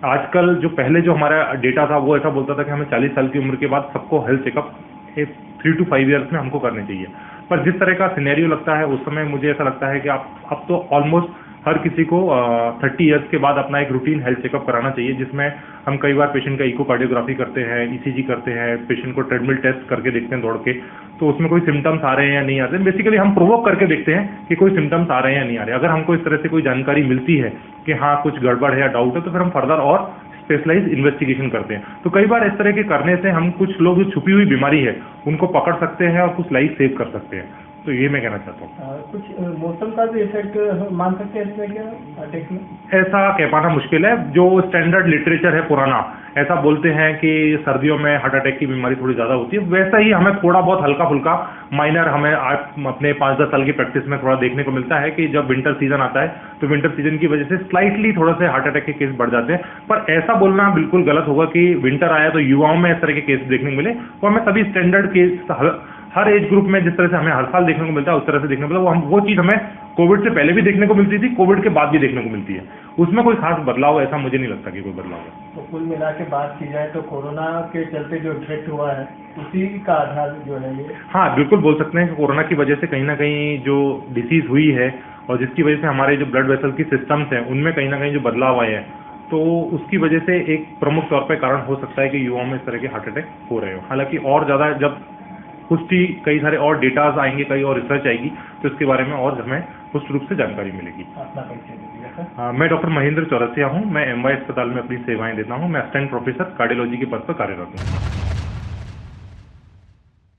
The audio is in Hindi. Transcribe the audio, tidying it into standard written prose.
आजकल जो पहले जो हमारा डेटा था वो ऐसा बोलता था कि हमें 40 साल की उम्र के बाद सबको हेल्थ चेकअप 3 to 5 ईयर्स में हमको करने चाहिए। पर जिस तरह का सिनेरियो लगता है उस समय मुझे ऐसा लगता है कि आप अब तो ऑलमोस्ट हर किसी को 30 ईयर्स के बाद अपना एक रूटीन हेल्थ चेकअप कराना चाहिए, जिसमें हम कई बार पेशेंट का इकोकार्डियोग्राफी करते हैं, ईसीजी करते हैं, पेशेंट को ट्रेडमिल टेस्ट करके देखते हैं दौड़ के, तो उसमें कोई सिम्टम्स आ रहे हैं या नहीं आते हैं। बेसिकली हम प्रोवोक करके देखते हैं कि कोई सिम्टम्स आ रहे हैं या नहीं आ रहे हैं। अगर हमको इस तरह से कोई जानकारी मिलती है कि हाँ कुछ गड़बड़ है या डाउट है, तो फिर हम फर्दर और स्पेशलाइज इन्वेस्टिगेशन करते हैं। तो कई बार इस तरह के करने से हम कुछ लोग जो छुपी हुई बीमारी है उनको पकड़ सकते हैं और कुछ लाइफ सेव कर सकते हैं। तो ये मैं कहना चाहता हूँ। कुछ मौसम का भी इफेक्ट मान सकते हैं इसमें क्या अटैक में? ऐसा कह पाना मुश्किल है। जो स्टैंडर्ड लिटरेचर है पुराना, ऐसा बोलते हैं कि सर्दियों में हार्ट अटैक की बीमारी थोड़ी ज़्यादा होती है। वैसा ही हमें थोड़ा बहुत हल्का फुल्का माइनर हमें अपने 5-10 साल की प्रैक्टिस में थोड़ा देखने को मिलता है कि जब विंटर सीजन आता है तो विंटर सीजन की वजह से स्लाइटली थोड़ा से हार्ट अटैक के केस बढ़ जाते हैं। पर ऐसा बोलना बिल्कुल गलत होगा कि विंटर आया तो युवाओं में इस तरह के केस देखने को मिले। वो हमें सभी स्टैंडर्ड केस हर एज ग्रुप में जिस तरह से हमें हर साल देखने को मिलता है उस तरह से देखने को मिलता है। वो चीज़ हमें कोविड से पहले भी देखने को मिलती थी, कोविड के बाद भी देखने को मिलती है। उसमें कोई खास बदलाव ऐसा मुझे नहीं लगता कि कोई बदलाव है। तो कुल मिला के बात की जाए तो कोरोना के चलते जो इफेक्ट हुआ है उसी का आधार जो है ये। हाँ बिल्कुल बोल सकते हैं कि कोरोना की वजह से कहीं ना कहीं जो डिसीज हुई है और जिसकी वजह से हमारे जो ब्लड वेसल की सिस्टम्स हैं उनमें कहीं ना कहीं जो बदलाव आए हैं, तो उसकी वजह से एक प्रमुख तौर पर कारण हो सकता है कि युवाओं में इस तरह के हार्ट अटैक हो रहे हो। हालांकि और ज़्यादा जब पुष्टि कई सारे और डेटाज आएंगे, कई और रिसर्च आएगी, तो इसके बारे में और हमें पुष्ट रूप से जानकारी मिलेगी। अपना परिचय दीजिए सर। मैं डॉक्टर महेंद्र चौरसिया हूँ। मैं एमवाई अस्पताल में अपनी सेवाएं देता हूँ। मैं असिस्टेंट प्रोफेसर कार्डियोलॉजी के पद पर कार्यरत हूँ।